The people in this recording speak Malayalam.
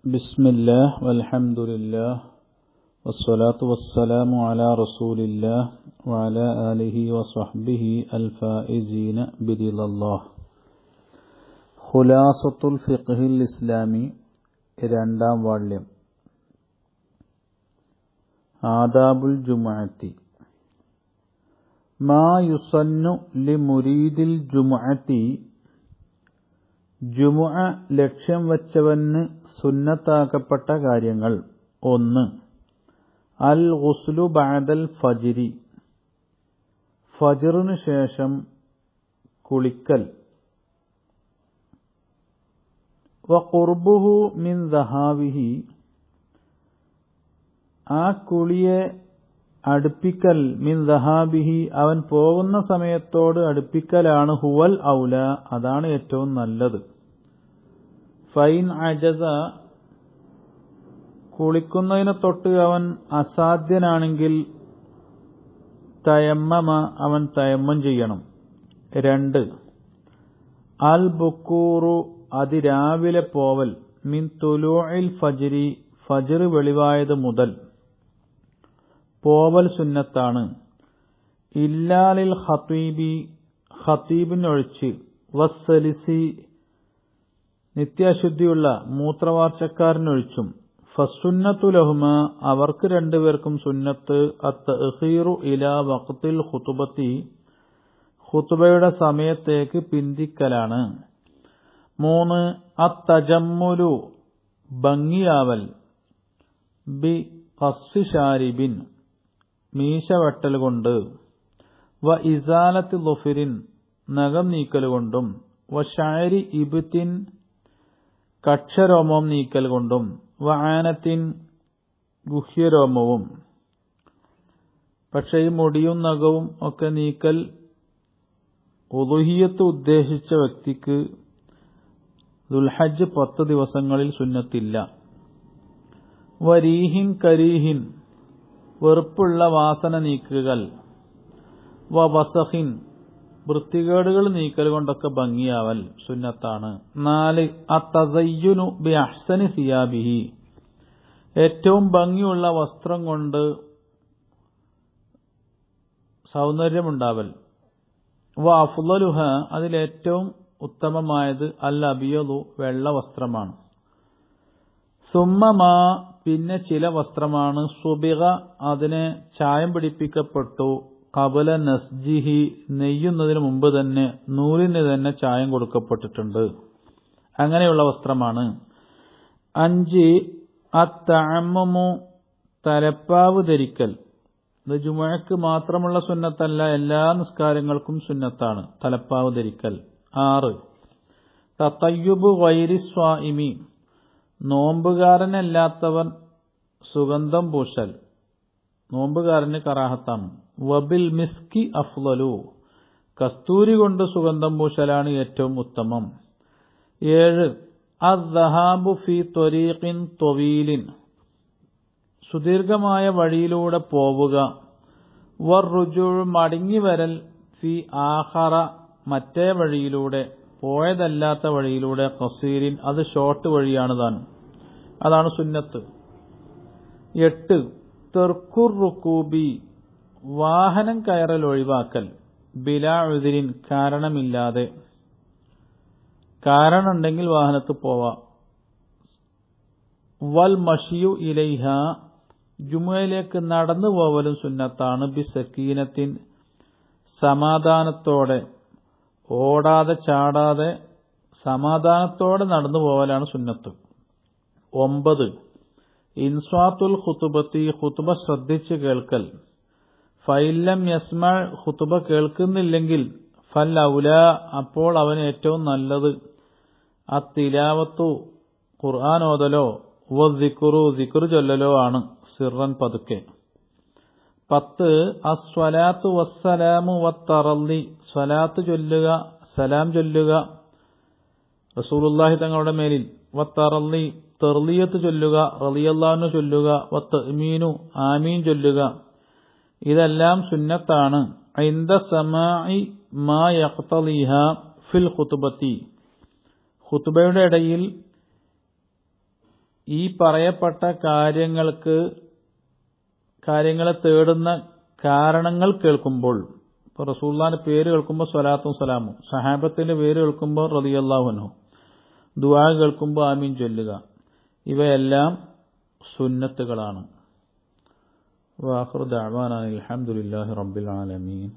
ബിസ്മില്ലാഹ് വൽഹംദുലില്ലാഹ് വസ്സലാത്തു വസ്സലാമു അലാ റസൂലില്ലാഹ് വഅലാ ആലിഹി വസ്വഹ്ബിഹി അൽഫായിസീന ബിറിളല്ലാഹ്. ഖുലാസത്തുൽ ഫിഖ്ഹിൽ ഇസ്ലാമി, രണ്ടാം വാള്യം. ആദാബുൽ ജുമുഅത്തി. മാ യുസന്നു ലിമുരീദിൽ ജുമുഅത്തി, ജുമുഅ ലക്ഷ്യം വച്ചവന് സുന്നത്താക്കപ്പെട്ട കാര്യങ്ങൾ. 1. അൽ ഗുസ്ലു ബഅദൽ ഫജ്രി, ഫജ്റിനു ശേഷം കുളിക്കൽ. വ ഖുർബുഹു മിൻ ദഹാവിഹി, ആ കുളിയെ അടുപ്പിക്കൽ, മിൻ ദഹാബിഹി, അവൻ പോകുന്ന സമയത്തോട് അടുപ്പിക്കലാണ്. ഹുവൽ ഔല, അതാണ് ഏറ്റവും നല്ലത്. ഫൈൻ അജസ, കുളിക്കുന്നതിനെ തൊട്ട് അവൻ അസാധ്യനാണെങ്കിൽ തയമ്മമ, അവൻ തയമ്മം ചെയ്യണം. 2. അൽ ബുക്കൂറു, അതിരാവിലെ പോവൽ, മിൻ തുലൂഇൽ ഫജ്രി, ഫജ്ർ വെളിവായത് മുതൽ പോവൽ സുന്നത്താണ്. ഇല്ലാലിൽ ഖതീബി, ഖതീബിനൊഴിച്ച്. വസ്സലിസി, നിത്യാശുദ്ധിയുള്ള മൂത്രവാർച്ചക്കാരനൊഴിച്ചും. ഫസുന്നത്തു ലഹുമ, അവർക്ക് രണ്ടുപേർക്കും സുന്നത്ത്. അത്തഅഖീറു ഇലാ വഖ്തിൽ ഖുതുബത്തി, ഖുതുബയുടെ സമയത്തേക്ക് പിന്തിക്കലാണ്. 3. അത്തജമ്മുലു, ഭംഗിയാവൽ. ബി ഖസ്ഫി ഷാരിബിൻ, മീശ വെട്ടൽ കൊണ്ട്. വ ഇസാലത്തി ളുഫിരിൻ, നഖം നീക്കൽ കൊണ്ടും. വ ഷഅരി ഇബ്തിൻ, കക്ഷരോമം നീക്കൽ കൊണ്ടും. വ ആനത്തിൻ, ഗുഹ്യരോമവും. പക്ഷേ ഈ മുടിയും നഖവും ഒക്കെ നീക്കൽ ഉളുഹിയ്യത്ത് ഉദ്ദേശിച്ച വ്യക്തിക്ക് ദുൽഹജ്ജ് 10 ദിവസങ്ങളിൽ സുന്നത്തില്ല. വരീഹിൻ കരീഹിൻ, വെറുപ്പുള്ള വാസന നീക്കുകൾ. വ വസഹിൻ, വൃത്തികേടുകൾ നീക്കൽ കൊണ്ടൊക്കെ ഭംഗിയാവൽ സുന്നത്താണ്. 4. അത്തസയ്യുനു ബി അഹ്സനി സിയാബിഹി, ഏറ്റവും ഭംഗിയുള്ള വസ്ത്രം കൊണ്ട് സൗന്ദര്യമുണ്ടാവൽ. വ അഫ്ളലുഹ, അതിലേറ്റവും ഉത്തമമായത് അൽ അബിയദു, വെള്ള വസ്ത്രമാണ്. സുമ്മമാ, പിന്നെ ചില വസ്ത്രമാണ്. സുബിഗ, അതിനെ ചായം പിടിപ്പിക്കപ്പെട്ടു. ഖബല നസ്ജിഹി, നെയ്യുന്നതിന് മുമ്പ് തന്നെ നൂലിന് തന്നെ ചായം കൊടുക്കപ്പെട്ടിട്ടുണ്ട്. അങ്ങനെയുള്ള വസ്ത്രമാണ്. 5. അത്തഅമ്മുമു, തലപ്പാവ് ധരിക്കൽ. ഇത് ജുമുഅക്ക് മാത്രമുള്ള സുന്നത്തല്ല, എല്ലാ നിസ്കാരങ്ങൾക്കും സുന്നത്താണ് തലപ്പാവ് ധരിക്കൽ. 6. തതയ്യുബു ഗൈരി സ്വാഇമി, നോമ്പുകാരനല്ലാത്തവൻ സുഗന്ധം പൂശൽ, നോമ്പുകാരന് കറാഹത്താണ്. വബിൽ മിസ്കി അഫ്ളലു, കസ്തൂരി കൊണ്ട് സുഗന്ധം പൂശലാണ് ഏറ്റവും ഉത്തമം. 7. അദ്ദഹാബു ഫി ത്വരീഖിൻ ത്വവീലിൻ, സുദീർഘമായ വഴിയിലൂടെ പോവുക. വറുജൂ, മടങ്ങി വരൽ. ഫി ആഖറ, മറ്റേ വഴിയിലൂടെ, പോയതല്ലാത്ത വഴിയിലൂടെ. ഖസീരിൻ, അത് ഷോർട്ട് വഴിയാണ് താൻ, അതാണ് സുന്നത്ത്. 8. തെർക്കുർ റുക്കൂബി, വാഹനം കയറൽ ഒഴിവാക്കൽ. ബിലാ ഉദ്രിൻ, കാരണമില്ലാതെ. കാരണമുണ്ടെങ്കിൽ വാഹനത്തിൽ പോവാം. വൽ മഷിയു ഇലൈഹ, ജുമുഅയിലേക്ക് നടന്നു പോവലും സുന്നത്താണ്. ബി സക്കീനത്തിൻ, സമാധാനത്തോടെ, ഓടാതെ ചാടാതെ സമാധാനത്തോടെ നടന്നു പോവലാണ് സുന്നത്ത്. 9. ഇൻസ്വാത്തുൽ ഖുതുബത്തി, ഖുതുബ ശ്രദ്ധിച്ച് കേൾക്കൽ. ഫൈലം യസ്മഅ, ഖുതുബ കേൾക്കുന്നില്ലെങ്കിൽ. ഫൽ ഔല, അപ്പോൾ അവന് ഏറ്റവും നല്ലത്. അത്തിലാവത്തു, ഖുർആൻ ഓതലോ. വദ്ദിക്റു, ദിക്ർ ചൊല്ലലോ ആണ്, സിർറൻ, പതുക്കെ. 10. അസ്വലാത്തു വസ്സലാമു വത്തറല്ലി, സ്വലാത്ത് ചൊല്ലുക, സലാം ചൊല്ലുക റസൂലുള്ളാഹി തങ്ങളുടെ മേലിൽ. വത്തറല്ലി, തെർലിയത്ത് ചൊല്ലുക, റളിയല്ലാഹു ചൊല്ലുക. വത്തഅ്മീനു, ആമീൻ ചൊല്ലുക. ഇതെല്ലാം സുന്നത്താണ്. ഇൻദ സമാഇ മാ യഖ്തളിഹ ഫിൽ ഖുതുബത്തി, ഖുതുബയുടെ ഇടയിൽ ഈ പറയപ്പെട്ട കാര്യങ്ങളെ തേടുന്ന കാരണങ്ങൾ കേൾക്കുമ്പോൾ, ഇപ്പോൾ റസൂലുള്ളാഹിന്റെ പേര് കേൾക്കുമ്പോൾ സ്വലാത്തും സലാമും, സഹാബത്തിന്റെ പേര് കേൾക്കുമ്പോൾ റളിയല്ലാഹു അൻഹു, ദുആ കേൾക്കുമ്പോൾ ആമീൻ ചൊല്ലുക, ഇവയെല്ലാം സുന്നത്തുകളാണ്. വആഖിറു ദഅ്വാനാ അൽഹംദുലില്ലാഹി റബ്ബിൽ ആലമീൻ.